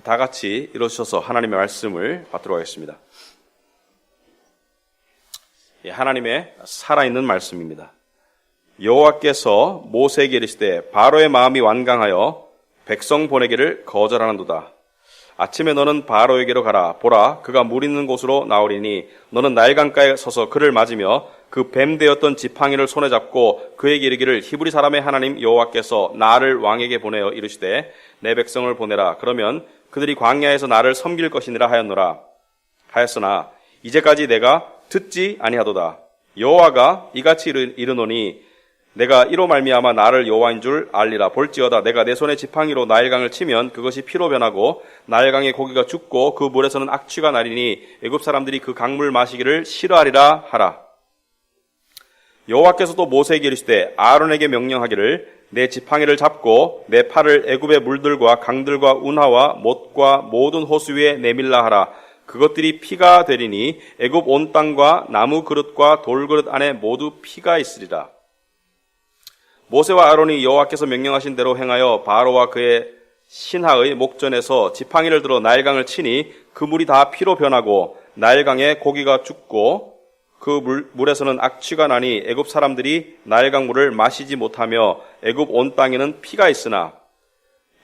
다 같이 일어서셔서 하나님의 말씀을 받도록 하겠습니다. 하나님의 살아있는 말씀입니다. 여호와께서 모세에게 이르시되 바로의 마음이 완강하여 백성 보내기를 거절하는도다. 아침에 너는 바로에게로 가라. 보라, 그가 물 있는 곳으로 나오리니 너는 나일강가에 서서 그를 맞으며 그 뱀 되었던 지팡이를 손에 잡고 그에게 이르기를 히브리 사람의 하나님 여호와께서 나를 왕에게 보내어 이르시되 내 백성을 보내라. 그러면 그들이 광야에서 나를 섬길 것이니라 하였으나 이제까지 내가 듣지 아니하도다. 여호와가 이같이 이르노니 내가 이로 말미암아 나를 여호와인 줄 알리라. 볼지어다 내가 내 손에 지팡이로 나일강을 치면 그것이 피로 변하고 나일강의 고기가 죽고 그 물에서는 악취가 나리니 애굽 사람들이 그 강물 마시기를 싫어하리라 하라. 여호와께서도 모세에게 이르시되 아론에게 명령하기를 내 지팡이를 잡고 내 팔을 애굽의 물들과 강들과 운하와 못과 모든 호수 위에 내밀라 하라. 그것들이 피가 되리니 애굽 온 땅과 나무 그릇과 돌그릇 안에 모두 피가 있으리라. 모세와 아론이 여호와께서 명령하신 대로 행하여 바로와 그의 신하의 목전에서 지팡이를 들어 나일강을 치니 그 물이 다 피로 변하고 나일강에 고기가 죽고 그 물에서는 악취가 나니 애굽 사람들이 나일강 물을 마시지 못하며 애굽 온 땅에는 피가 있으나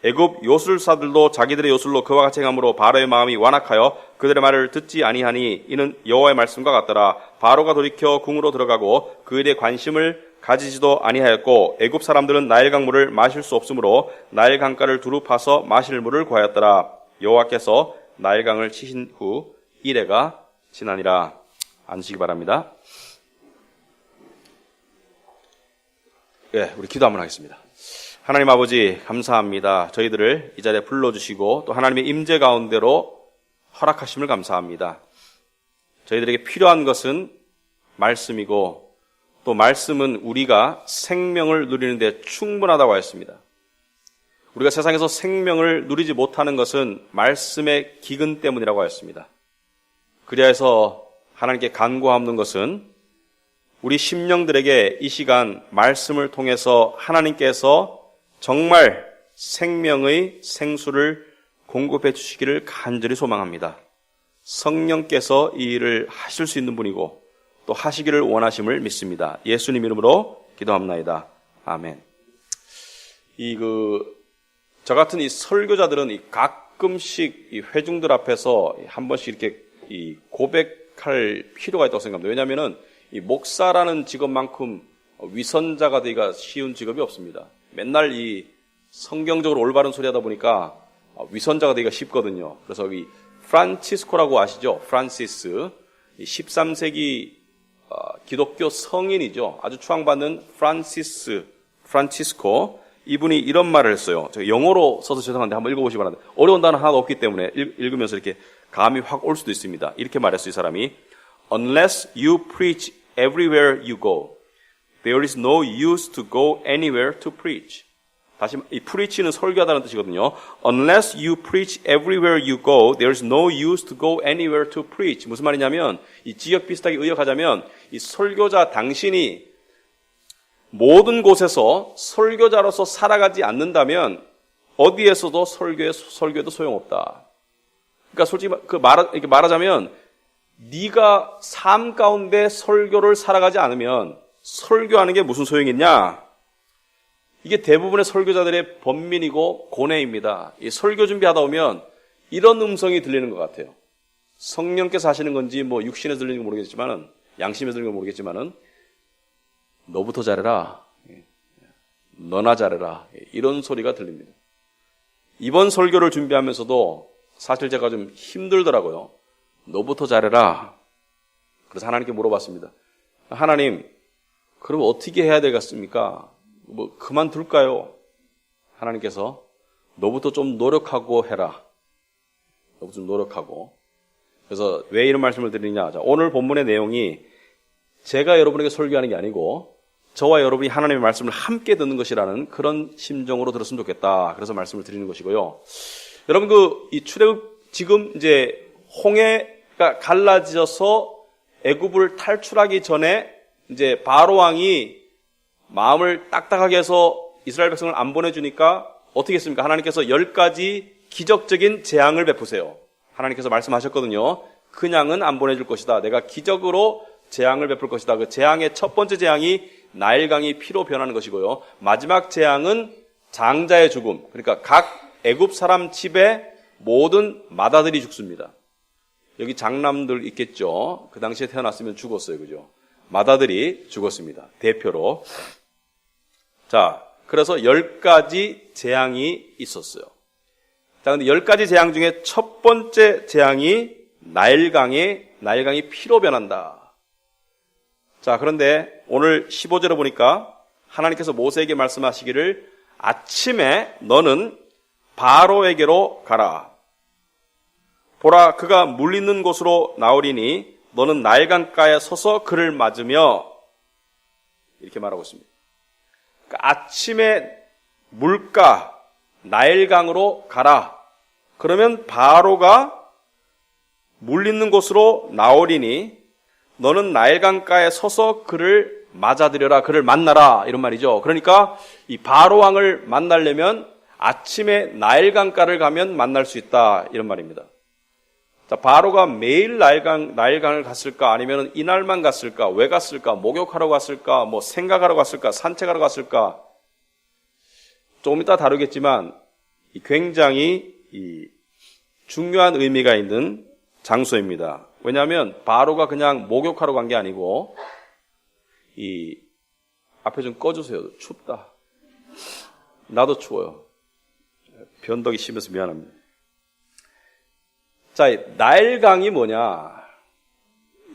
애굽 요술사들도 자기들의 요술로 그와 같이 행함으로 바로의 마음이 완악하여 그들의 말을 듣지 아니하니 이는 여호와의 말씀과 같더라. 바로가 돌이켜 궁으로 들어가고 그 일에 관심을 가지지도 아니하였고 애굽 사람들은 나일강 물을 마실 수 없으므로 나일강가를 두루 파서 마실 물을 구하였더라. 여호와께서 나일강을 치신 후 이레가 지나니라. 앉으시기 바랍니다. 우리 기도 한번 하겠습니다. 하나님 아버지 감사합니다. 저희들을 이 자리에 불러주시고 또 하나님의 임재 가운데로 허락하심을 감사합니다. 저희들에게 필요한 것은 말씀이고 또 말씀은 우리가 생명을 누리는 데 충분하다고 하였습니다. 우리가 세상에서 생명을 누리지 못하는 것은 말씀의 기근 때문이라고 하였습니다. 그리하여서 하나님께 간구하옵는 것은 우리 심령들에게 이 시간 말씀을 통해서 하나님께서 정말 생명의 생수를 공급해 주시기를 간절히 소망합니다. 성령께서 이 일을 하실 수 있는 분이고 또 하시기를 원하심을 믿습니다. 예수님 이름으로 기도합나이다. 아멘. 저 같은 이 설교자들은 가끔씩 이 회중들 앞에서 한 번씩 이렇게 고백할 필요가 있다고 생각합니다. 왜냐하면은 이 목사라는 직업만큼 위선자가 되기가 쉬운 직업이 없습니다. 맨날 이 성경적으로 올바른 소리 하다 보니까 위선자가 되기가 쉽거든요. 그래서 이 프란치스코라고 아시죠? 프란시스. 13세기 기독교 성인이죠. 아주 추앙받는 프란치스코. 이분이 이런 말을 했어요. 제가 영어로 써서 죄송한데 한번 읽어보시기 바랍니다. 어려운 단어 하나도 없기 때문에 읽으면서 이렇게 감이 확 올 수도 있습니다. 이렇게 말했어요, 이 사람이. Unless you preach everywhere you go, there is no use to go anywhere to preach. 다시, 이 preach는 설교하다는 뜻이거든요. Unless you preach everywhere you go, there is no use to go anywhere to preach. 무슨 말이냐면, 이 지역 비슷하게 의역하자면, 이 설교자 당신이 모든 곳에서 설교자로서 살아가지 않는다면, 어디에서도 설교에도 소용없다. 그러니까 솔직히 이렇게 말하자면, 네가 삶 가운데 설교를 살아가지 않으면 설교하는 게 무슨 소용이 있냐? 이게 대부분의 설교자들의 번민이고 고뇌입니다. 이 설교 준비하다 보면 이런 음성이 들리는 것 같아요. 성령께서 하시는 건지 뭐 육신에 들리는 건 모르겠지만은 양심에 들리는 건 모르겠지만은 너부터 잘해라. 너나 잘해라. 이런 소리가 들립니다. 이번 설교를 준비하면서도 사실 제가 좀 힘들더라고요. 너부터 잘해라. 그래서 하나님께 물어봤습니다. 하나님, 그럼 어떻게 해야 되겠습니까? 뭐 그만둘까요? 하나님께서 너부터 좀 노력하고 해라. 너부터 좀 노력하고. 그래서 왜 이런 말씀을 드리느냐? 자, 오늘 본문의 내용이 제가 여러분에게 설교하는 게 아니고 저와 여러분이 하나님의 말씀을 함께 듣는 것이라는 그런 심정으로 들었으면 좋겠다. 그래서 말씀을 드리는 것이고요. 여러분 이 출애굽 지금 이제 홍해가 갈라져서 애굽을 탈출하기 전에 이제 바로 왕이 마음을 딱딱하게 해서 이스라엘 백성을 안 보내주니까 어떻게 했습니까? 하나님께서 10가지 기적적인 재앙을 베푸세요. 하나님께서 말씀하셨거든요. 그냥은 안 보내줄 것이다. 내가 기적으로 재앙을 베풀 것이다. 그 재앙의 첫 번째 재앙이 나일강이 피로 변하는 것이고요. 마지막 재앙은 장자의 죽음. 그러니까 각 애굽 사람 집에 모든 맏아들이 죽습니다. 여기 장남들 있겠죠. 그 당시에 태어났으면 죽었어요. 그죠? 맏아들이 죽었습니다. 대표로. 자, 그래서 10가지 재앙이 있었어요. 자, 근데 10가지 재앙 중에 첫 번째 재앙이 나일강이 피로 변한다. 자, 그런데 오늘 15절에 보니까 하나님께서 모세에게 말씀하시기를 아침에 너는 바로에게로 가라. 보라, 그가 물 있는 곳으로 나오리니 너는 나일강가에 서서 그를 맞으며 이렇게 말하고 있습니다. 그러니까 아침에 물가 나일강으로 가라. 그러면 바로가 물 있는 곳으로 나오리니 너는 나일강가에 서서 그를 맞아들여라. 그를 만나라. 이런 말이죠. 그러니까 이 바로 왕을 만나려면 아침에 나일강가를 가면 만날 수 있다. 이런 말입니다. 자, 바로가 매일 나일강을 갔을까? 아니면 이날만 갔을까? 왜 갔을까? 목욕하러 갔을까? 뭐 생각하러 갔을까? 산책하러 갔을까? 조금 이따 다루겠지만 굉장히 중요한 의미가 있는 장소입니다. 왜냐하면 바로가 그냥 목욕하러 간 게 아니고 앞에 좀 꺼주세요. 춥다. 나도 추워요. 변덕이 심해서 미안합니다. 자, 나일강이 뭐냐?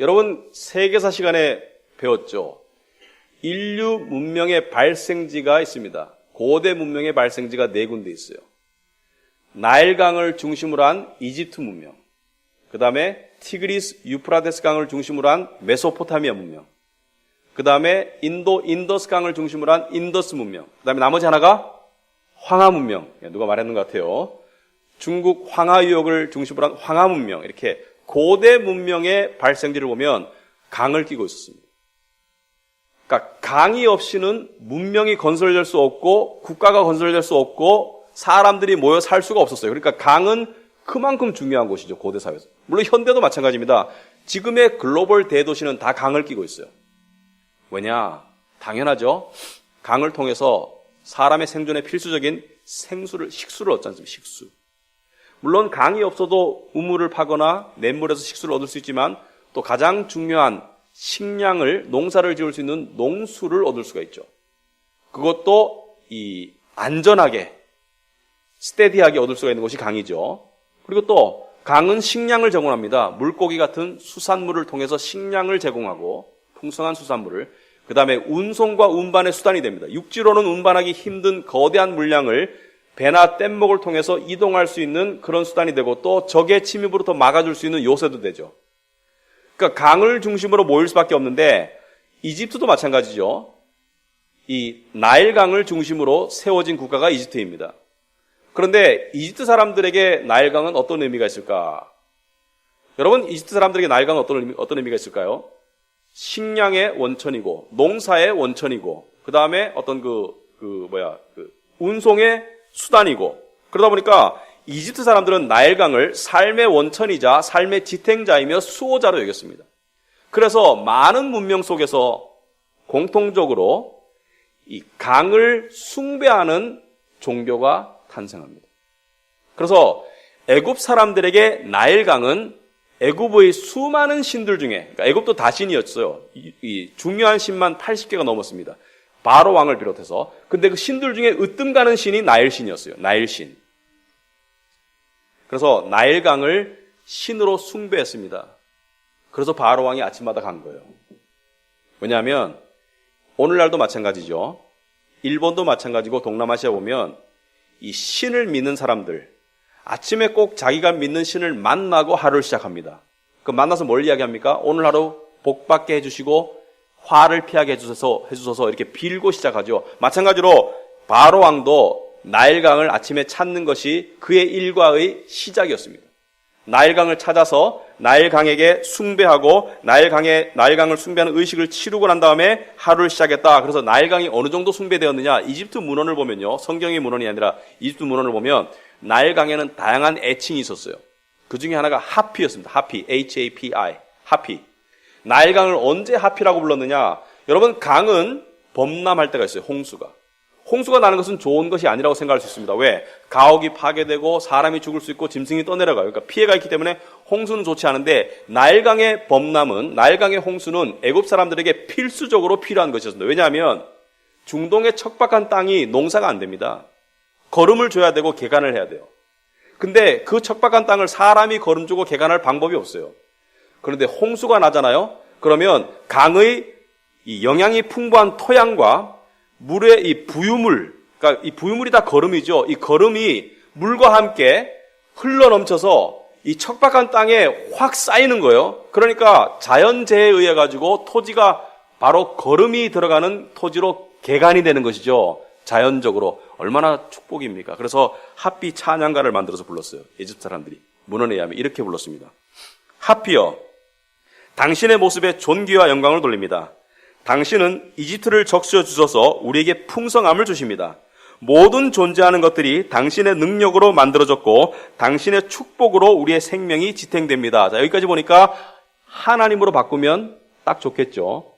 여러분 세계사 시간에 배웠죠. 인류 문명의 발생지가 있습니다. 고대 문명의 발생지가 4군데 있어요. 나일강을 중심으로 한 이집트 문명, 그 다음에 티그리스 유프라데스 강을 중심으로 한 메소포타미아 문명, 그 다음에 인더스 강을 중심으로 한 인더스 문명, 그 다음에 나머지 하나가 황하 문명. 누가 말했는 것 같아요. 중국 황하 유역을 중심으로 한 황하 문명. 이렇게 고대 문명의 발생지를 보면 강을 끼고 있었습니다. 그러니까 강이 없이는 문명이 건설될 수 없고 국가가 건설될 수 없고 사람들이 모여 살 수가 없었어요. 그러니까 강은 그만큼 중요한 곳이죠. 고대 사회에서. 물론 현대도 마찬가지입니다. 지금의 글로벌 대도시는 다 강을 끼고 있어요. 왜냐? 당연하죠. 강을 통해서 사람의 생존에 필수적인 식수를 얻지 않습니까? 식수. 물론 강이 없어도 우물을 파거나 냇물에서 식수를 얻을 수 있지만 또 가장 중요한 식량을, 농사를 지을 수 있는 농수를 얻을 수가 있죠. 그것도 안전하게, 스테디하게 얻을 수가 있는 곳이 강이죠. 그리고 또 강은 식량을 제공합니다. 물고기 같은 수산물을 통해서 식량을 제공하고 풍성한 수산물을, 그 다음에 운송과 운반의 수단이 됩니다. 육지로는 운반하기 힘든 거대한 물량을 배나 뗏목을 통해서 이동할 수 있는 그런 수단이 되고 또 적의 침입으로부터 막아줄 수 있는 요새도 되죠. 그러니까 강을 중심으로 모일 수밖에 없는데 이집트도 마찬가지죠. 이 나일강을 중심으로 세워진 국가가 이집트입니다. 그런데 이집트 사람들에게 나일강은 어떤 의미가 있을까? 여러분, 이집트 사람들에게 나일강은 어떤 의미가 있을까요? 식량의 원천이고 농사의 원천이고 그 다음에 어떤 운송의 수단이고, 그러다 보니까 이집트 사람들은 나일강을 삶의 원천이자 삶의 지탱자이며 수호자로 여겼습니다. 그래서 많은 문명 속에서 공통적으로 이 강을 숭배하는 종교가 탄생합니다. 그래서 애굽 사람들에게 나일강은 애굽의 수많은 신들 중에, 그러니까 애굽도 다 신이었어요. 이 중요한 신만 80개가 넘었습니다. 바로 왕을 비롯해서. 근데 그 신들 중에 으뜸 가는 신이 나일신이었어요. 나일신. 그래서 나일강을 신으로 숭배했습니다. 그래서 바로 왕이 아침마다 간 거예요. 왜냐하면 오늘날도 마찬가지죠. 일본도 마찬가지고 동남아시아 보면 이 신을 믿는 사람들, 아침에 꼭 자기가 믿는 신을 만나고 하루를 시작합니다. 그 만나서 뭘 이야기합니까? 오늘 하루 복 받게 해주시고 화를 피하게 해주셔서 이렇게 빌고 시작하죠. 마찬가지로 바로 왕도 나일강을 아침에 찾는 것이 그의 일과의 시작이었습니다. 나일강을 찾아서 나일강에게 숭배하고 나일강을 숭배하는 의식을 치르고 난 다음에 하루를 시작했다. 그래서 나일강이 어느 정도 숭배되었느냐? 이집트 문헌을 보면요. 성경의 문헌이 아니라 이집트 문헌을 보면 나일강에는 다양한 애칭이 있었어요. 그 중에 하나가 하피였습니다. 하피, H-A-P-I, 하피. 나일강을 언제 하피라고 불렀느냐? 여러분, 강은 범람할 때가 있어요. 홍수가. 홍수가 나는 것은 좋은 것이 아니라고 생각할 수 있습니다. 왜? 가옥이 파괴되고 사람이 죽을 수 있고 짐승이 떠내려가요. 그러니까 피해가 있기 때문에 홍수는 좋지 않은데 나일강의 범람은, 나일강의 홍수는 애굽 사람들에게 필수적으로 필요한 것이었습니다. 왜냐하면 중동의 척박한 땅이 농사가 안 됩니다. 거름을 줘야 되고 개간을 해야 돼요. 근데 그 척박한 땅을 사람이 거름 주고 개간할 방법이 없어요. 그런데 홍수가 나잖아요. 그러면 강의 이 영양이 풍부한 토양과 물의 이 부유물, 그러니까 이 부유물이 다 거름이죠. 이 거름이 물과 함께 흘러 넘쳐서 이 척박한 땅에 확 쌓이는 거예요. 그러니까 자연재해에 의해 가지고 토지가 바로 거름이 들어가는 토지로 개간이 되는 것이죠. 자연적으로. 얼마나 축복입니까? 그래서 하피 찬양가를 만들어서 불렀어요. 이집트 사람들이. 문헌에 의하면 이렇게 불렀습니다. 하피여, 당신의 모습에 존귀와 영광을 돌립니다. 당신은 이집트를 적셔 주셔서 우리에게 풍성함을 주십니다. 모든 존재하는 것들이 당신의 능력으로 만들어졌고 당신의 축복으로 우리의 생명이 지탱됩니다. 자, 여기까지 보니까 하나님으로 바꾸면 딱 좋겠죠.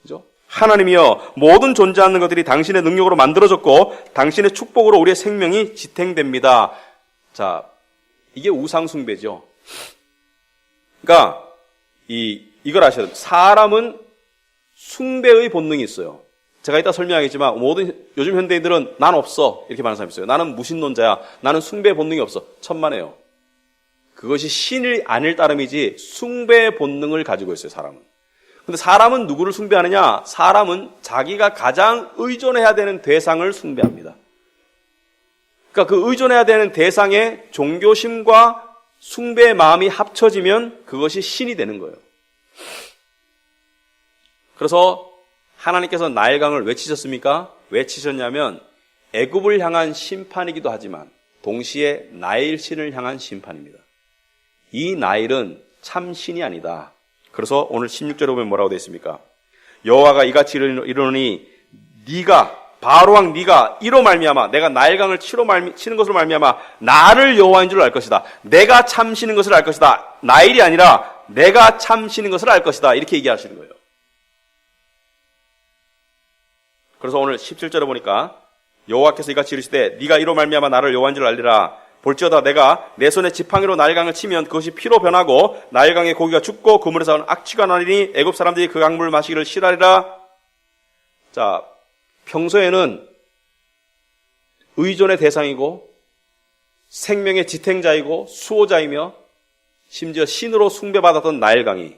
그죠? 하나님이여, 모든 존재하는 것들이 당신의 능력으로 만들어졌고 당신의 축복으로 우리의 생명이 지탱됩니다. 자, 이게 우상숭배죠. 그러니까 이걸 아셔야 돼요. 사람은 숭배의 본능이 있어요. 제가 이따 설명하겠지만 요즘 현대인들은 난 없어 이렇게 말하는 사람이 있어요. 나는 무신론자야. 나는 숭배 본능이 없어. 천만에요. 그것이 신이 아닐 따름이지 숭배 본능을 가지고 있어요. 사람은. 근데 사람은 누구를 숭배하느냐? 사람은 자기가 가장 의존해야 되는 대상을 숭배합니다. 그러니까 그 의존해야 되는 대상의 종교심과 숭배의 마음이 합쳐지면 그것이 신이 되는 거예요. 그래서 하나님께서 나일강을 왜 치셨습니까? 왜 치셨냐면 애굽을 향한 심판이기도 하지만 동시에 나일 신을 향한 심판입니다. 이 나일은 참 신이 아니다. 그래서 오늘 16절에 보면 뭐라고 되어 있습니까? 여호와가 이같이 이르노니 네가 바로왕 네가 이로 말미암아 내가 나일강을 치는 것으로 말미암아 나를 여호와인 줄 알 것이다. 내가 참시는 것을 알 것이다. 나일이 아니라 내가 참시는 것을 알 것이다. 이렇게 얘기하시는 거예요. 그래서 오늘 17절에 보니까 여호와께서 이같이 이르시되 네가 이로 말미암아 나를 여호와인 줄 알리라. 볼지어다 내가 내 손에 지팡이로 나일강을 치면 그것이 피로 변하고 나일강의 고기가 죽고 그 물에서 악취가 나리니 애굽 사람들이 그 강물을 마시기를 싫어하리라. 자, 평소에는 의존의 대상이고 생명의 지탱자이고 수호자이며 심지어 신으로 숭배받았던 나일강이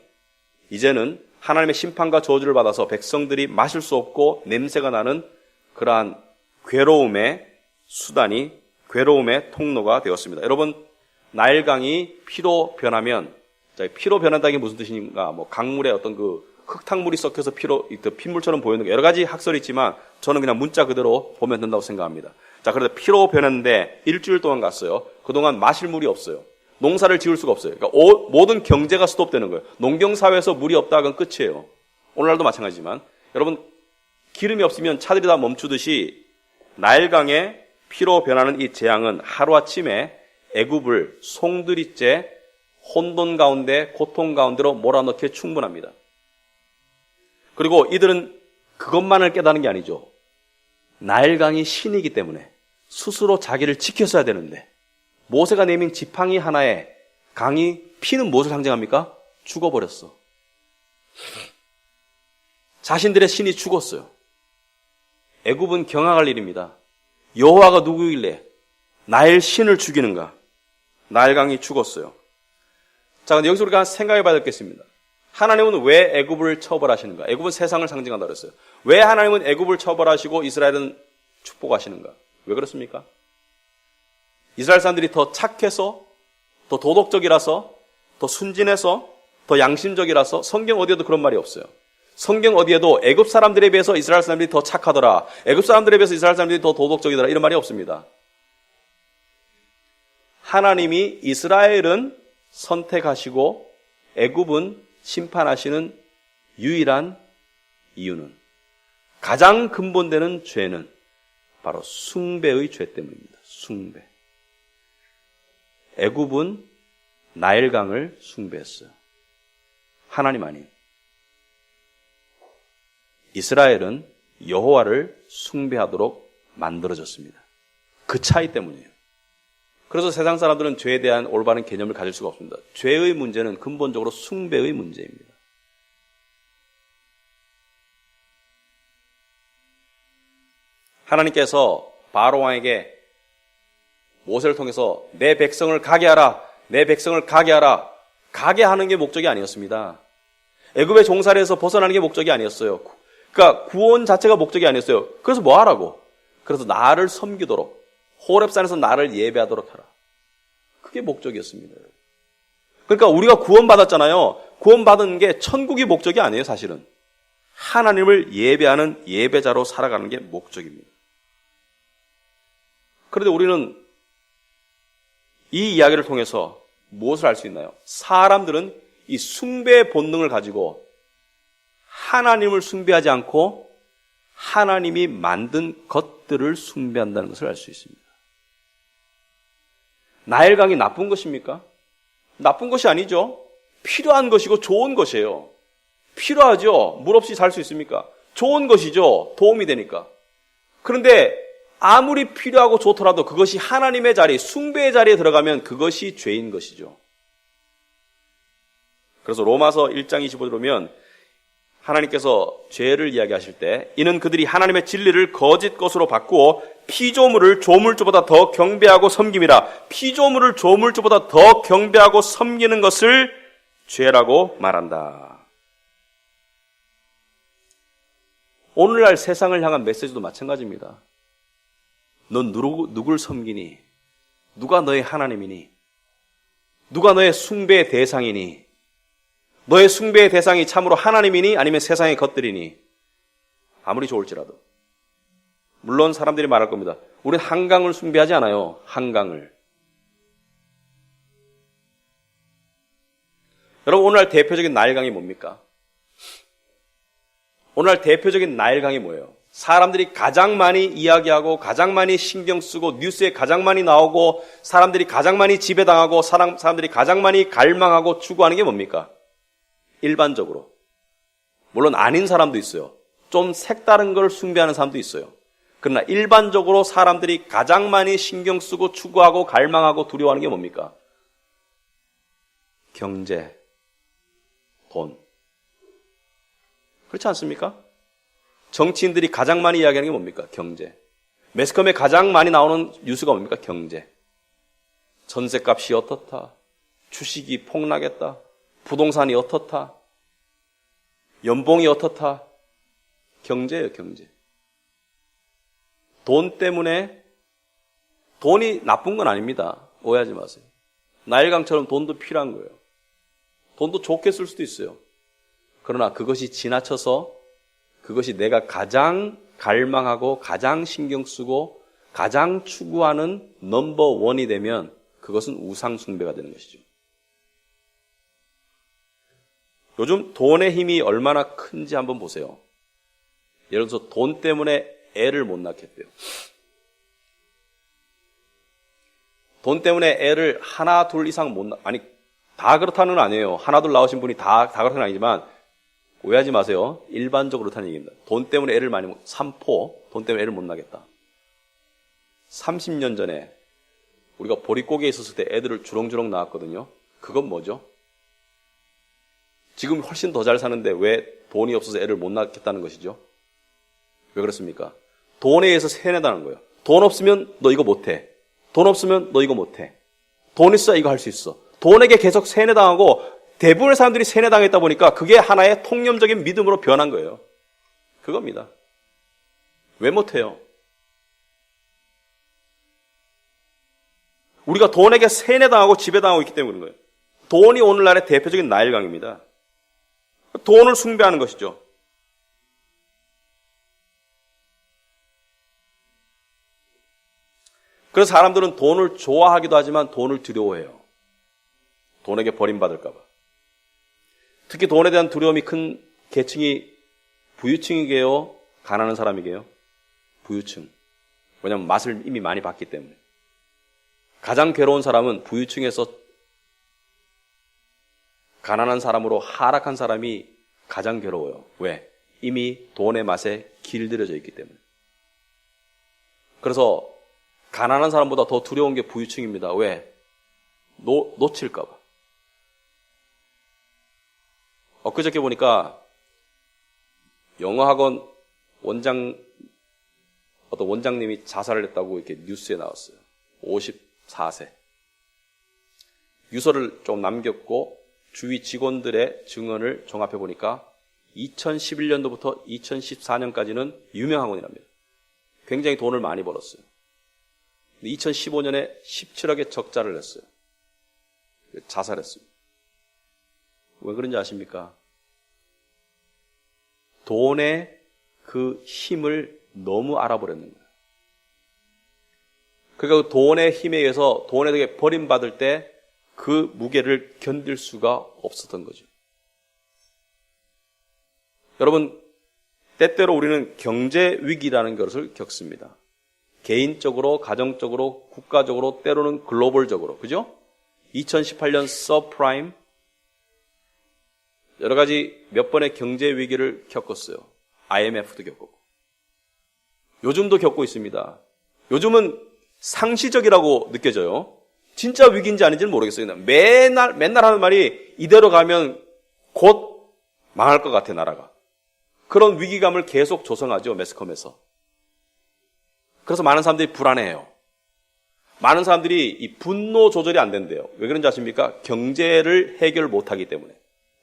이제는 하나님의 심판과 저주를 받아서 백성들이 마실 수 없고 냄새가 나는 그러한 괴로움의 수단이, 괴로움의 통로가 되었습니다. 여러분, 나일강이 피로 변하면, 피로 변한다는 게 무슨 뜻인가? 뭐 강물에 어떤 그 흙탕물이 섞여서 핏물처럼 보이는 게 여러 가지 학설이 있지만 저는 그냥 문자 그대로 보면 된다고 생각합니다. 자, 그런데 피로 변했는데 일주일 동안 갔어요. 그동안 마실 물이 없어요. 농사를 지을 수가 없어요. 그러니까 모든 경제가 스톱되는 거예요. 농경사회에서 물이 없다 하면 끝이에요. 오늘날도 마찬가지지만 여러분, 기름이 없으면 차들이 다 멈추듯이 나일강에 피로 변하는 이 재앙은 하루아침에 애굽을 송두리째 혼돈 가운데 고통 가운데로 몰아넣기에 충분합니다. 그리고 이들은 그것만을 깨닫는 게 아니죠. 나일강이 신이기 때문에 스스로 자기를 지켰어야 되는데 모세가 내민 지팡이 하나에 강이 피는 무엇을 상징합니까? 죽어버렸어. 자신들의 신이 죽었어요. 애굽은 경악할 일입니다. 여호와가 누구길래 나일 신을 죽이는가? 나일강이 죽었어요. 자, 근데 여기서 우리가 생각해 봐야 되겠습니다. 하나님은 왜 애굽을 처벌하시는가? 애굽은 세상을 상징한다고 그랬어요. 왜 하나님은 애굽을 처벌하시고 이스라엘은 축복하시는가? 왜 그렇습니까? 이스라엘 사람들이 더 착해서, 더 도덕적이라서, 더 순진해서, 더 양심적이라서 성경 어디에도 그런 말이 없어요. 성경 어디에도 애굽 사람들에 비해서 이스라엘 사람들이 더 착하더라, 애굽 사람들에 비해서 이스라엘 사람들이 더 도덕적이더라 이런 말이 없습니다. 하나님이 이스라엘은 선택하시고 애굽은 심판하시는 유일한 이유는, 가장 근본되는 죄는 바로 숭배의 죄 때문입니다. 숭배. 애굽은 나일강을 숭배했어요. 하나님 아닌. 이스라엘은 여호와를 숭배하도록 만들어졌습니다. 그 차이 때문이에요. 그래서 세상 사람들은 죄에 대한 올바른 개념을 가질 수가 없습니다. 죄의 문제는 근본적으로 숭배의 문제입니다. 하나님께서 바로 왕에게 모세를 통해서 내 백성을 가게 하라, 내 백성을 가게 하라. 가게 하는 게 목적이 아니었습니다. 애굽의 종살이에서 벗어나는 게 목적이 아니었어요. 그러니까 구원 자체가 목적이 아니었어요. 그래서 뭐 하라고? 그래서 나를 섬기도록, 호렙산에서 나를 예배하도록 하라. 그게 목적이었습니다. 그러니까 우리가 구원받았잖아요. 구원받은 게 천국이 목적이 아니에요, 사실은. 하나님을 예배하는 예배자로 살아가는 게 목적입니다. 그런데 우리는 이 이야기를 통해서 무엇을 알 수 있나요? 사람들은 이 숭배의 본능을 가지고 하나님을 숭배하지 않고 하나님이 만든 것들을 숭배한다는 것을 알 수 있습니다. 나일강이 나쁜 것입니까? 나쁜 것이 아니죠. 필요한 것이고 좋은 것이에요. 필요하죠. 물 없이 살 수 있습니까? 좋은 것이죠. 도움이 되니까. 그런데 아무리 필요하고 좋더라도 그것이 하나님의 자리, 숭배의 자리에 들어가면 그것이 죄인 것이죠. 그래서 로마서 1장 25절에 보면 하나님께서 죄를 이야기하실 때 이는 그들이 하나님의 진리를 거짓 것으로 바꾸어 피조물을 조물주보다 더 경배하고 섬김이라. 피조물을 조물주보다 더 경배하고 섬기는 것을 죄라고 말한다. 오늘날 세상을 향한 메시지도 마찬가지입니다. 넌 누굴 섬기니? 누가 너의 하나님이니? 누가 너의 숭배의 대상이니? 너의 숭배의 대상이 참으로 하나님이니 아니면 세상의 것들이니? 아무리 좋을지라도. 물론 사람들이 말할 겁니다. 우리는 한강을 숭배하지 않아요. 한강을. 여러분, 오늘날 대표적인 나일강이 뭡니까? 오늘날 대표적인 나일강이 뭐예요? 사람들이 가장 많이 이야기하고 가장 많이 신경 쓰고 뉴스에 가장 많이 나오고 사람들이 가장 많이 지배당하고 사람들이 가장 많이 갈망하고 추구하는 게 뭡니까? 일반적으로. 물론 아닌 사람도 있어요. 좀 색다른 걸 숭배하는 사람도 있어요. 그러나 일반적으로 사람들이 가장 많이 신경 쓰고 추구하고 갈망하고 두려워하는 게 뭡니까? 경제, 돈. 그렇지 않습니까? 정치인들이 가장 많이 이야기하는 게 뭡니까? 경제. 매스컴에 가장 많이 나오는 뉴스가 뭡니까? 경제. 전셋값이 어떻다. 주식이 폭락했다. 부동산이 어떻다. 연봉이 어떻다. 경제예요, 경제. 돈 때문에, 돈이 나쁜 건 아닙니다. 오해하지 마세요. 나일강처럼 돈도 필요한 거예요. 돈도 좋게 쓸 수도 있어요. 그러나 그것이 지나쳐서 그것이 내가 가장 갈망하고 가장 신경 쓰고 가장 추구하는 넘버 원이 되면 그것은 우상 숭배가 되는 것이죠. 요즘 돈의 힘이 얼마나 큰지 한번 보세요. 예를 들어서 돈 때문에 애를 못 낳겠대요. 돈 때문에 애를 하나, 둘 이상 아니, 다 그렇다는 건 아니에요. 하나, 둘 낳으신 분이 다 그렇다는 건 아니지만, 오해하지 마세요. 일반적으로 그렇다는 얘기입니다. 돈 때문에 애를 많이 삼포, 돈 때문에 애를 못 낳겠다. 30년 전에 우리가 보릿고개에 있었을 때 애들을 주렁주렁 낳았거든요. 그건 뭐죠? 지금 훨씬 더 잘 사는데 왜 돈이 없어서 애를 못 낳겠다는 것이죠? 왜 그렇습니까? 돈에 의해서 세뇌당하는 거예요. 돈 없으면 너 이거 못해. 돈 없으면 너 이거 못해. 돈 있어야 이거 할 수 있어. 돈에게 계속 세뇌당하고 대부분의 사람들이 세뇌당했다 보니까 그게 하나의 통념적인 믿음으로 변한 거예요. 그겁니다. 왜 못해요? 우리가 돈에게 세뇌당하고 지배당하고 있기 때문에 그런 거예요. 돈이 오늘날의 대표적인 나일강입니다. 돈을 숭배하는 것이죠. 그래서 사람들은 돈을 좋아하기도 하지만 돈을 두려워해요. 돈에게 버림받을까 봐. 특히 돈에 대한 두려움이 큰 계층이 부유층이게요? 가난한 사람이게요? 부유층. 왜냐하면 맛을 이미 많이 봤기 때문에. 가장 괴로운 사람은 부유층에서 가난한 사람으로 하락한 사람이 가장 괴로워요. 왜? 이미 돈의 맛에 길들여져 있기 때문에. 그래서 가난한 사람보다 더 두려운 게 부유층입니다. 왜? 놓칠까 봐. 엊그저께 보니까 영어학원 어떤 원장님이 자살을 했다고 이렇게 뉴스에 나왔어요. 54세. 유서를 좀 남겼고 주위 직원들의 증언을 종합해 보니까 2011년도부터 2014년까지는 유명학원이랍니다. 굉장히 돈을 많이 벌었어요. 2015년에 17억의 적자를 냈어요. 자살했습니다. 왜 그런지 아십니까? 돈의 그 힘을 너무 알아버렸는 거예요. 그러니까 그 돈의 힘에 의해서 돈에게 버림받을 때 그 무게를 견딜 수가 없었던 거죠. 여러분, 때때로 우리는 경제 위기라는 것을 겪습니다. 개인적으로, 가정적으로, 국가적으로, 때로는 글로벌적으로. 그죠? 2018년 서프라임, 여러 가지 몇 번의 경제 위기를 겪었어요. IMF도 겪었고. 요즘도 겪고 있습니다. 요즘은 상시적이라고 느껴져요. 진짜 위기인지 아닌지는 모르겠어요. 맨날 하는 말이 이대로 가면 곧 망할 것 같아, 나라가. 그런 위기감을 계속 조성하죠, 매스컴에서. 그래서 많은 사람들이 불안해해요. 많은 사람들이 이 분노 조절이 안 된대요. 왜 그런지 아십니까? 경제를 해결 못하기 때문에,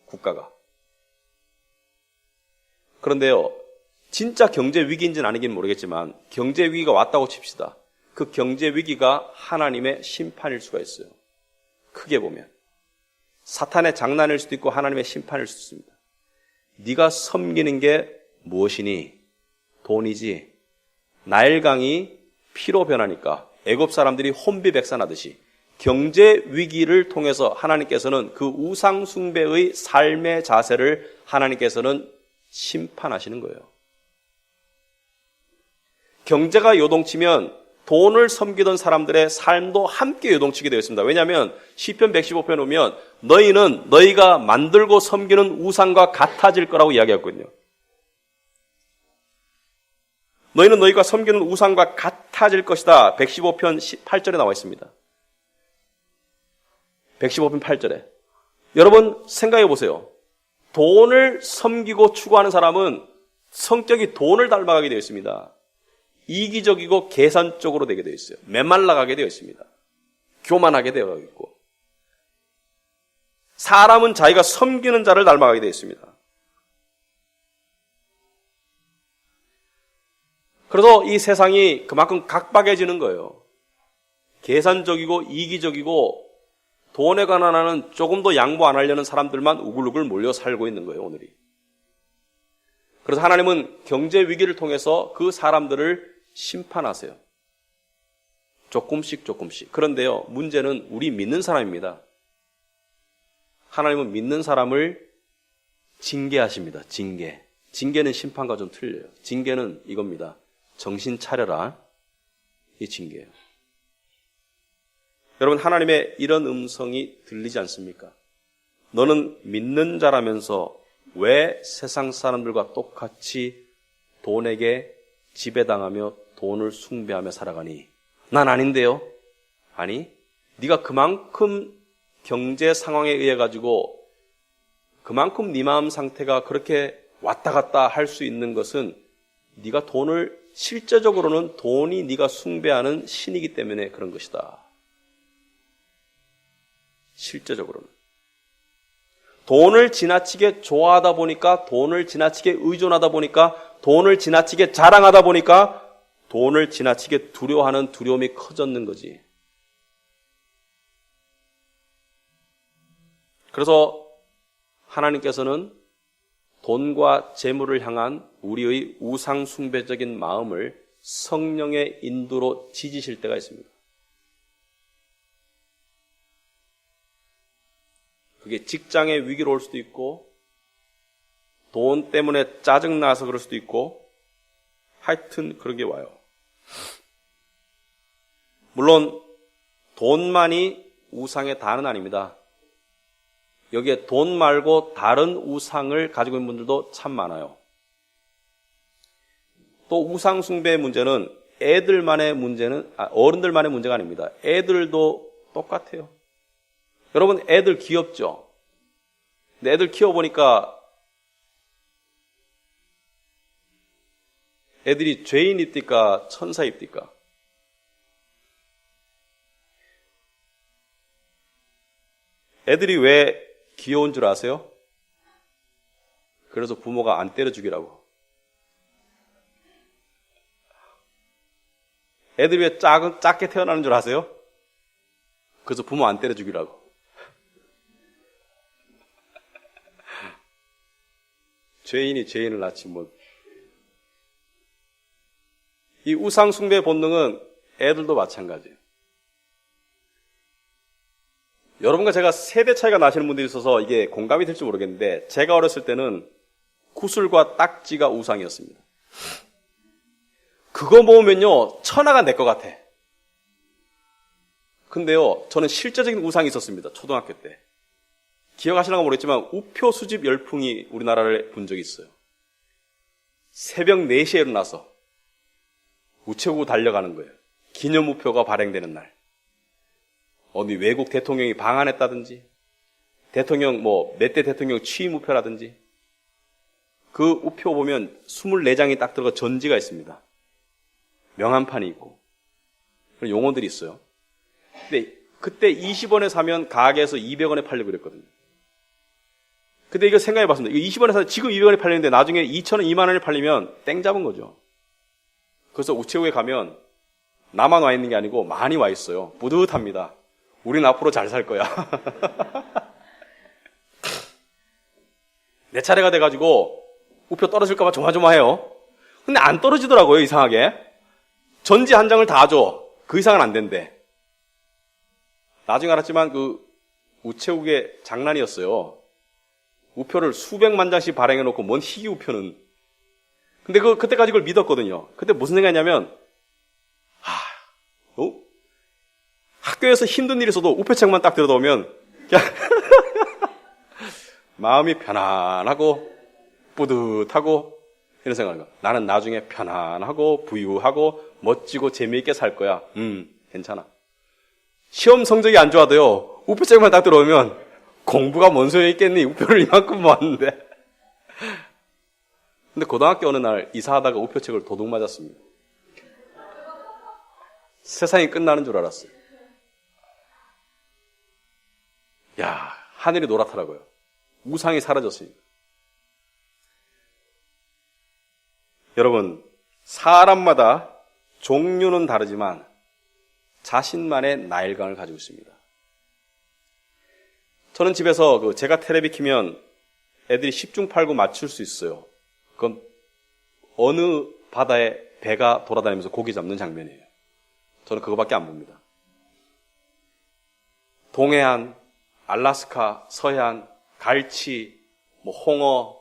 국가가. 그런데요, 진짜 경제 위기인지는 아니긴 모르겠지만 경제 위기가 왔다고 칩시다. 그 경제 위기가 하나님의 심판일 수가 있어요. 크게 보면. 사탄의 장난일 수도 있고 하나님의 심판일 수도 있습니다. 네가 섬기는 게 무엇이니? 돈이지. 나일강이 피로 변하니까 애굽 사람들이 혼비백산하듯이 경제 위기를 통해서 하나님께서는 그 우상 숭배의 삶의 자세를 하나님께서는 심판하시는 거예요. 경제가 요동치면 돈을 섬기던 사람들의 삶도 함께 요동치게 되어 있습니다. 왜냐하면 시편 115편 오면 너희는 너희가 만들고 섬기는 우상과 같아질 거라고 이야기했거든요. 너희는 너희가 섬기는 우상과 같아질 것이다. 115편 8절에 나와 있습니다. 115편 8절에. 여러분 생각해 보세요. 돈을 섬기고 추구하는 사람은 성격이 돈을 닮아가게 되어 있습니다. 이기적이고 계산적으로 되게 되어 있어요. 메말라가게 되어 있습니다. 교만하게 되어 있고. 사람은 자기가 섬기는 자를 닮아가게 되어 있습니다. 그래서 이 세상이 그만큼 각박해지는 거예요. 계산적이고 이기적이고 돈에 관한 하는 조금 더 양보 안 하려는 사람들만 우글우글 몰려 살고 있는 거예요, 오늘이. 그래서 하나님은 경제 위기를 통해서 그 사람들을 심판하세요. 조금씩. 그런데요, 문제는 우리 믿는 사람입니다. 하나님은 믿는 사람을 징계하십니다. 징계는 심판과 좀 틀려요. 징계는 이겁니다. 정신 차려라. 이 징계예요. 여러분, 하나님의 이런 음성이 들리지 않습니까? 너는 믿는 자라면서 왜 세상 사람들과 똑같이 돈에게 지배당하며 돈을 숭배하며 살아가니? 난 아닌데요. 아니, 네가 그만큼 경제 상황에 의해 가지고 그만큼 네 마음 상태가 그렇게 왔다 갔다 할 수 있는 것은 네가 돈을 실제적으로는 돈이 네가 숭배하는 신이기 때문에 그런 것이다. 실제적으로는. 돈을 지나치게 좋아하다 보니까, 돈을 지나치게 의존하다 보니까, 돈을 지나치게 자랑하다 보니까 돈을 지나치게 두려워하는 두려움이 커졌는 거지. 그래서 하나님께서는 돈과 재물을 향한 우리의 우상 숭배적인 마음을 성령의 인도로 지지실 때가 있습니다. 그게 직장의 위기로 올 수도 있고, 돈 때문에 짜증나서 그럴 수도 있고, 하여튼 그런 게 와요. 물론 돈만이 우상의 다는 아닙니다. 여기에 돈 말고 다른 우상을 가지고 있는 분들도 참 많아요. 또 우상 숭배의 문제는 어른들만의 문제가 아닙니다. 애들도 똑같아요. 여러분, 애들 귀엽죠? 근데 애들 키워보니까 애들이 죄인입니까? 천사입니까? 애들이 왜 귀여운 줄 아세요? 그래서 부모가 안 때려 죽이라고. 애들이 왜 작게 태어나는 줄 아세요? 그래서 부모 안 때려 죽이라고. 죄인이 죄인을 낳지 뭐. 이 우상 숭배 본능은 애들도 마찬가지예요. 여러분과 제가 세대 차이가 나시는 분들이 있어서 이게 공감이 될지 모르겠는데, 제가 어렸을 때는 구슬과 딱지가 우상이었습니다. 그거 모으면요, 천하가 내 것 같아. 근데요, 저는 실제적인 우상이 있었습니다. 초등학교 때. 기억하시는가 모르겠지만 우표 수집 열풍이 우리나라를 본 적이 있어요. 새벽 4시에 일어나서 우체국 달려가는 거예요. 기념 우표가 발행되는 날. 어디 외국 대통령이 방한했다든지, 대통령 몇 대 대통령 취임 우표라든지, 그 우표 보면 24장이 딱 들어가 전지가 있습니다. 명함판이 있고 그런 용어들이 있어요. 근데 그때 20원에 사면 가게에서 200원에 팔려고 그랬거든요. 근데 이거 생각해 봤습니다. 이거 20원에 사면 지금 200원에 팔리는데 나중에 2,000원, 2만 원에 팔리면 땡 잡은 거죠. 그래서 우체국에 가면 나만 와 있는 게 아니고 많이 와 있어요. 뿌듯합니다. 우린 앞으로 잘 살 거야. 내 차례가 돼가지고 우표 떨어질까봐 조마조마해요. 근데 안 떨어지더라고요, 이상하게. 전지 한 장을 다 줘. 그 이상은 안 된대. 나중에 알았지만 그 우체국의 장난이었어요. 우표를 수백만 장씩 발행해놓고 뭔 희귀 우표는. 근데 그때까지 그걸 믿었거든요. 그때 무슨 생각이냐면, 학교에서 힘든 일이 있어도 우표책만 딱 들여다보면 그냥 마음이 편안하고 뿌듯하고 이런 생각을 해요. 나는 나중에 편안하고 부유하고 멋지고 재미있게 살 거야. 괜찮아. 시험 성적이 안 좋아도요, 우표책만 딱 들어오면 공부가 뭔 소용이 있겠니? 우표를 이만큼 모았는데. 근데 고등학교 어느 날 이사하다가 우표책을 도둑 맞았습니다. 세상이 끝나는 줄 알았어요. 야, 하늘이 노랗더라고요. 우상이 사라졌으니까. 여러분, 사람마다 종류는 다르지만 자신만의 나일강을 가지고 있습니다. 저는 집에서 제가 테레비 키면 애들이 10중 8구 맞출 수 있어요. 그건 어느 바다에 배가 돌아다니면서 고기 잡는 장면이에요. 저는 그거밖에 안 봅니다. 동해안, 알라스카, 서해안, 갈치, 홍어.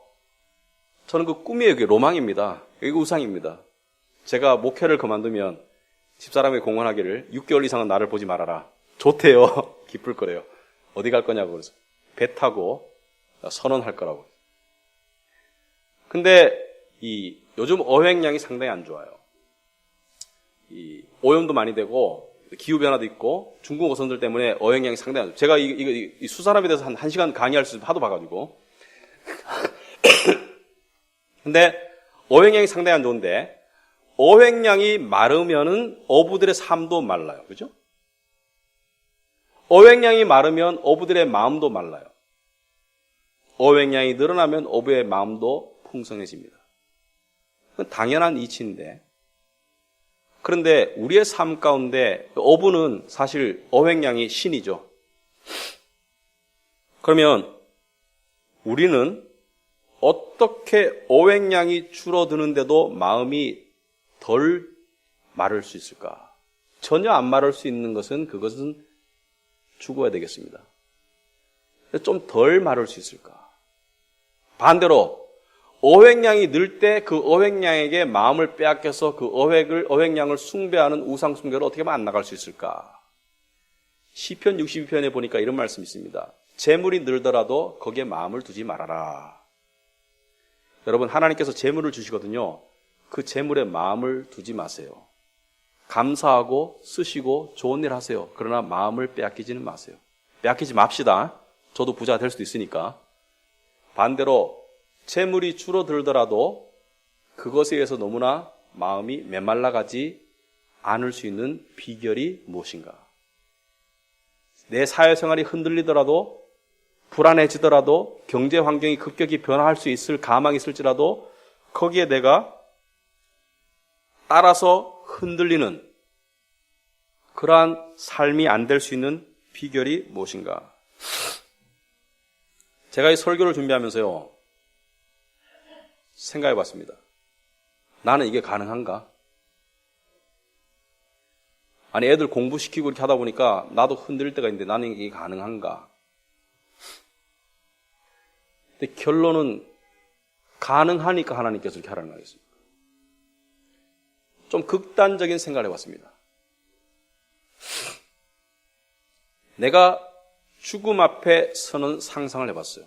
저는 그 꿈이에요. 그게 로망입니다. 이게 우상입니다. 제가 목회를 그만두면 집사람이 공언하기를 6개월 이상은 나를 보지 말아라. 좋대요. 기쁠 거래요. 어디 갈 거냐고 그래서 배 타고 선언할 거라고. 근데 요즘 어획량이 상당히 안 좋아요. 오염도 많이 되고 기후변화도 있고 중국 어선들 때문에 어획량이 상당히 안 좋아요. 제가 이 수산업에 대해서 한 1시간 강의할 수 하도 봐가지고. 근데 어획량이 상당히 안 좋은데 어획량이 마르면은 어부들의 삶도 말라요. 그죠? 어획량이 마르면 어부들의 마음도 말라요. 어획량이 늘어나면 어부의 마음도 풍성해집니다. 그건 당연한 이치인데, 그런데 우리의 삶 가운데 어부는 사실 어획량이 신이죠. 그러면 우리는 어떻게 어획량이 줄어드는데도 마음이 덜 마를 수 있을까? 전혀 안 마를 수 있는 그것은 죽어야 되겠습니다. 좀 덜 마를 수 있을까? 반대로 어획량이 늘 때 그 어획량에게 마음을 빼앗겨서 그 어획량을 숭배하는 우상 숭배를 어떻게 하면 안 나갈 수 있을까? 시편 62편에 보니까 이런 말씀이 있습니다. 재물이 늘더라도 거기에 마음을 두지 말아라. 여러분, 하나님께서 재물을 주시거든요. 그 재물에 마음을 두지 마세요. 감사하고 쓰시고 좋은 일 하세요. 그러나 마음을 빼앗기지는 마세요. 빼앗기지 맙시다. 저도 부자가 될 수도 있으니까. 반대로 재물이 줄어들더라도 그것에 의해서 너무나 마음이 메말라가지 않을 수 있는 비결이 무엇인가? 내 사회생활이 흔들리더라도, 불안해지더라도, 경제 환경이 급격히 변화할 수 있을 가망이 있을지라도 거기에 내가 따라서 흔들리는 그러한 삶이 안 될 수 있는 비결이 무엇인가? 제가 이 설교를 준비하면서요, 생각해 봤습니다. 나는 이게 가능한가? 아니, 애들 공부시키고 이렇게 하다 보니까 나도 흔들릴 때가 있는데 나는 이게 가능한가? 근데 결론은 가능하니까 하나님께서 이렇게 하라는 거겠습니다. 좀 극단적인 생각을 해봤습니다. 내가 죽음 앞에 서는 상상을 해봤어요.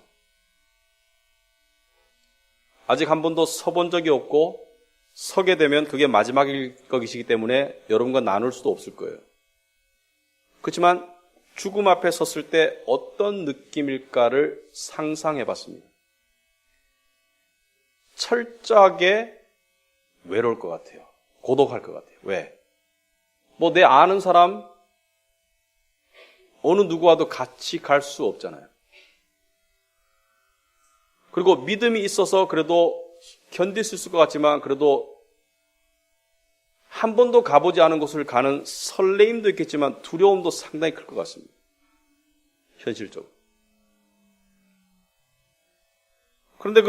아직 한 번도 서본 적이 없고 서게 되면 그게 마지막일 것이기 때문에 여러분과 나눌 수도 없을 거예요. 그렇지만 죽음 앞에 섰을 때 어떤 느낌일까를 상상해봤습니다. 철저하게 외로울 것 같아요. 고독할 것 같아요. 왜? 뭐 내 아는 사람 어느 누구와도 같이 갈 수 없잖아요. 그리고 믿음이 있어서 그래도 견딜 수 있을 것 같지만 그래도 한 번도 가보지 않은 곳을 가는 설레임도 있겠지만 두려움도 상당히 클 것 같습니다. 현실적으로. 그런데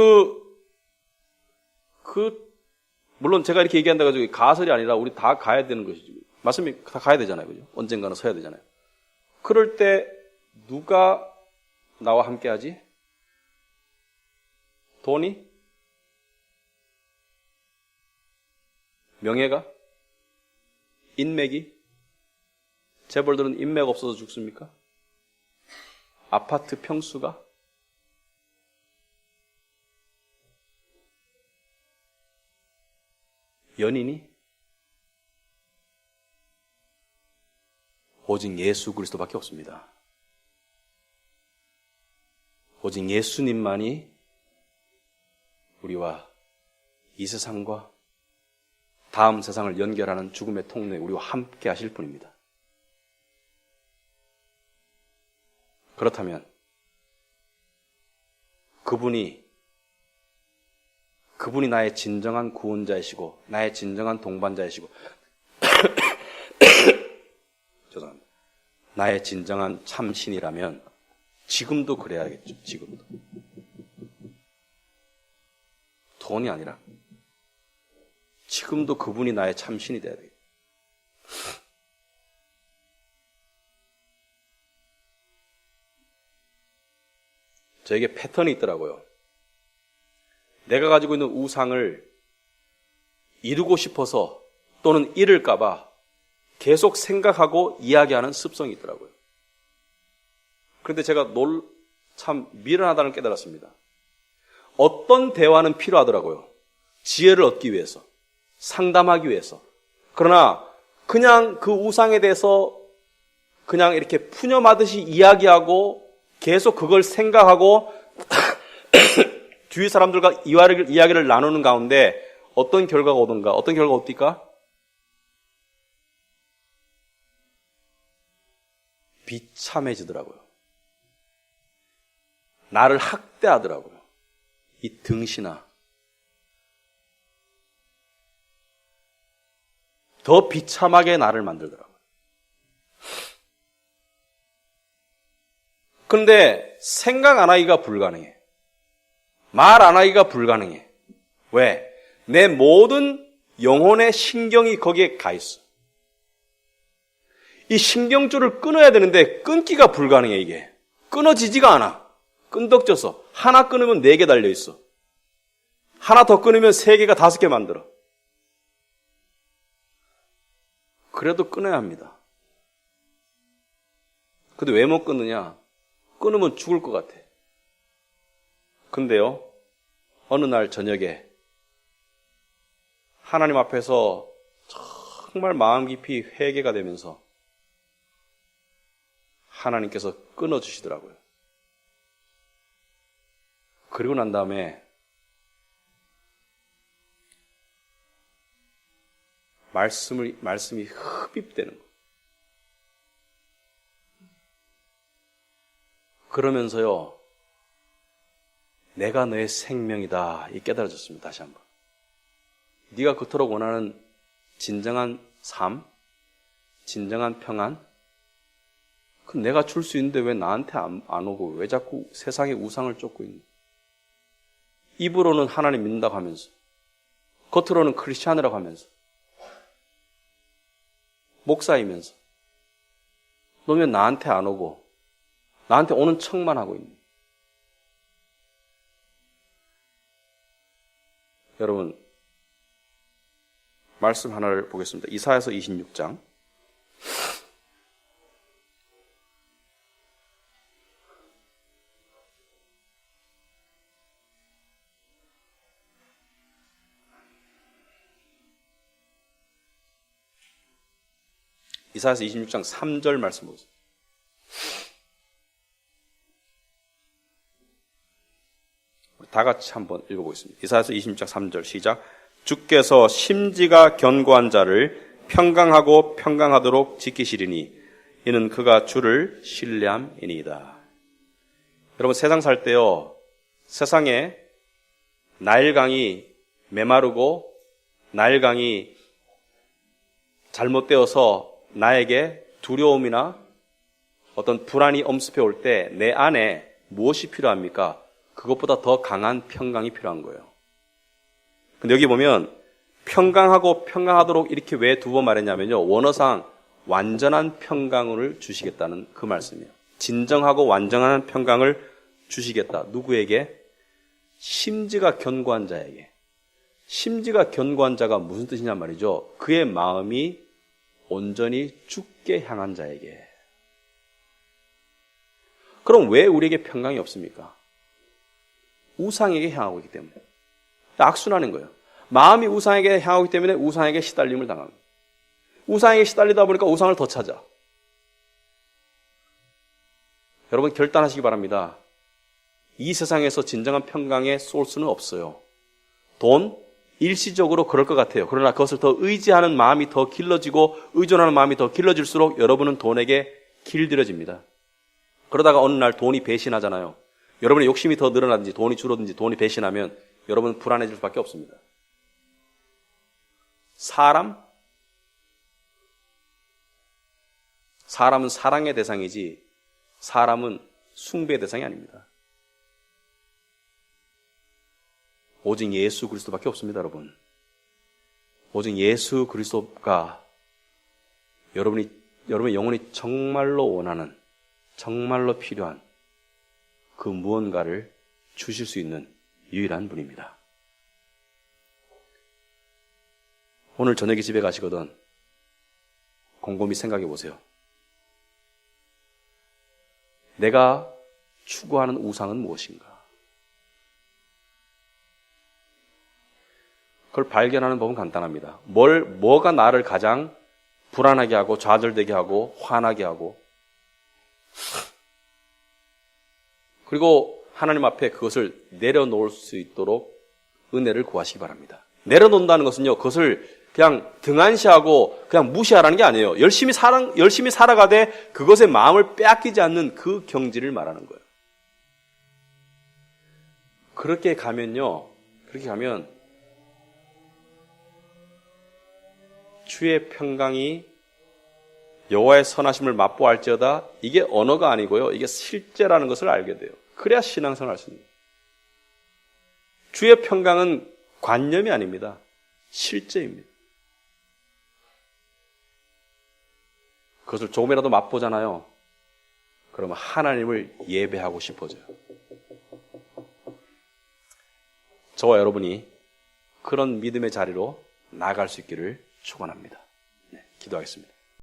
물론 제가 이렇게 얘기한다고 해서 가설이 아니라 우리 다 가야 되는 것이죠. 말씀이 다 가야 되잖아요. 그죠? 언젠가는 서야 되잖아요. 그럴 때 누가 나와 함께 하지? 돈이? 명예가? 인맥이? 재벌들은 인맥 없어서 죽습니까? 아파트 평수가? 연인이? 오직 예수 그리스도밖에 없습니다. 오직 예수님만이 우리와 이 세상과 다음 세상을 연결하는 죽음의 통로에 우리와 함께 하실 분입니다. 그렇다면 그분이 나의 진정한 구원자이시고 나의 진정한 동반자이시고 죄송합니다. 나의 진정한 참신이라면 지금도 그래야겠죠. 지금도. 돈이 아니라 지금도 그분이 나의 참신이 돼야 돼요. 저에게 패턴이 있더라고요. 내가 가지고 있는 우상을 이루고 싶어서 또는 잃을까봐 계속 생각하고 이야기하는 습성이 있더라고요. 그런데 제가 참 미련하다는 걸 깨달았습니다. 어떤 대화는 필요하더라고요. 지혜를 얻기 위해서, 상담하기 위해서. 그러나 그냥 그 우상에 대해서 그냥 이렇게 푸념하듯이 이야기하고 계속 그걸 생각하고 주위 사람들과 이야기를 나누는 가운데 어떤 결과가 오든가, 어떤 결과가 옵니까? 비참해지더라고요. 나를 학대하더라고요. 이 등신아. 더 비참하게 나를 만들더라고요. 그런데 생각 안 하기가 불가능해. 말 안 하기가 불가능해. 왜? 내 모든 영혼의 신경이 거기에 가 있어. 이 신경줄을 끊어야 되는데 끊기가 불가능해, 이게. 끊어지지가 않아. 끈덕져서. 하나 끊으면 4개 달려있어. 하나 더 끊으면 3개가 5개 만들어. 그래도 끊어야 합니다. 근데 왜 못 끊느냐? 끊으면 죽을 것 같아. 근데요, 어느 날 저녁에 하나님 앞에서 정말 마음 깊이 회개가 되면서 하나님께서 끊어주시더라고요. 그리고 난 다음에 말씀이 흡입되는 거예요. 그러면서요, 내가 너의 생명이다. 이 깨달아졌습니다. 다시 한번. 네가 그토록 원하는 진정한 삶, 진정한 평안, 그 내가 줄 수 있는데 왜 나한테 안 오고 왜 자꾸 세상의 우상을 쫓고 있는? 입으로는 하나님 믿는다고 하면서, 겉으로는 크리스찬이라고 하면서, 목사이면서, 너 왜 나한테 안 오고 나한테 오는 척만 하고 있니? 여러분, 말씀 하나를 보겠습니다. 이사야서 26장. 이사야서 26장 3절 말씀 보세요. 다 같이 한번 읽어보겠습니다. 이사야서 26장 3절 시작. 주께서 심지가 견고한 자를 평강하고 평강하도록 지키시리니 이는 그가 주를 신뢰함이니이다. 여러분, 세상 살 때요, 세상에 나일강이 메마르고 나일강이 잘못되어서 나에게 두려움이나 어떤 불안이 엄습해 올 때 내 안에 무엇이 필요합니까? 그것보다 더 강한 평강이 필요한 거예요. 근데 여기 보면 평강하고 평강하도록 이렇게 왜 두 번 말했냐면요, 원어상 완전한 평강을 주시겠다는 그 말씀이에요. 진정하고 완전한 평강을 주시겠다. 누구에게? 심지가 견고한 자에게. 심지가 견고한 자가 무슨 뜻이냐 말이죠. 그의 마음이 온전히 주께 향한 자에게. 그럼 왜 우리에게 평강이 없습니까? 우상에게 향하고 있기 때문에. 악순환인 거예요. 마음이 우상에게 향하기 때문에 우상에게 시달림을 당합니다. 우상에게 시달리다 보니까 우상을 더 찾아. 여러분, 결단하시기 바랍니다. 이 세상에서 진정한 평강의 소스는 없어요. 돈, 일시적으로 그럴 것 같아요. 그러나 그것을 더 의지하는 마음이 더 길러지고 의존하는 마음이 더 길러질수록 여러분은 돈에게 길들여집니다. 그러다가 어느 날 돈이 배신하잖아요. 여러분의 욕심이 더 늘어나든지 돈이 줄어든지 돈이 배신하면 여러분은 불안해질 수밖에 없습니다. 사람은 사랑의 대상이지 사람은 숭배의 대상이 아닙니다. 오직 예수 그리스도밖에 없습니다, 여러분. 오직 예수 그리스도가 여러분의 영혼이 정말로 원하는, 정말로 필요한 그 무언가를 주실 수 있는 유일한 분입니다. 오늘 저녁에 집에 가시거든 곰곰이 생각해 보세요. 내가 추구하는 우상은 무엇인가? 그걸 발견하는 법은 간단합니다. 뭐가 나를 가장 불안하게 하고 좌절되게 하고 화나게 하고, 그리고 하나님 앞에 그것을 내려놓을 수 있도록 은혜를 구하시기 바랍니다. 내려놓는다는 것은요, 그것을 그냥 등한시하고 그냥 무시하라는 게 아니에요. 열심히 살아가되 그것의 마음을 빼앗기지 않는 그 경지를 말하는 거예요. 그렇게 가면 주의 평강이 여호와의 선하심을 맛보할지어다. 이게 언어가 아니고요, 이게 실제라는 것을 알게 돼요. 그래야 신앙생활 할 수 있는 거예요. 주의 평강은 관념이 아닙니다. 실제입니다. 그것을 조금이라도 맛보잖아요. 그러면 하나님을 예배하고 싶어져요. 저와 여러분이 그런 믿음의 자리로 나아갈 수 있기를 축원합니다. 네, 기도하겠습니다.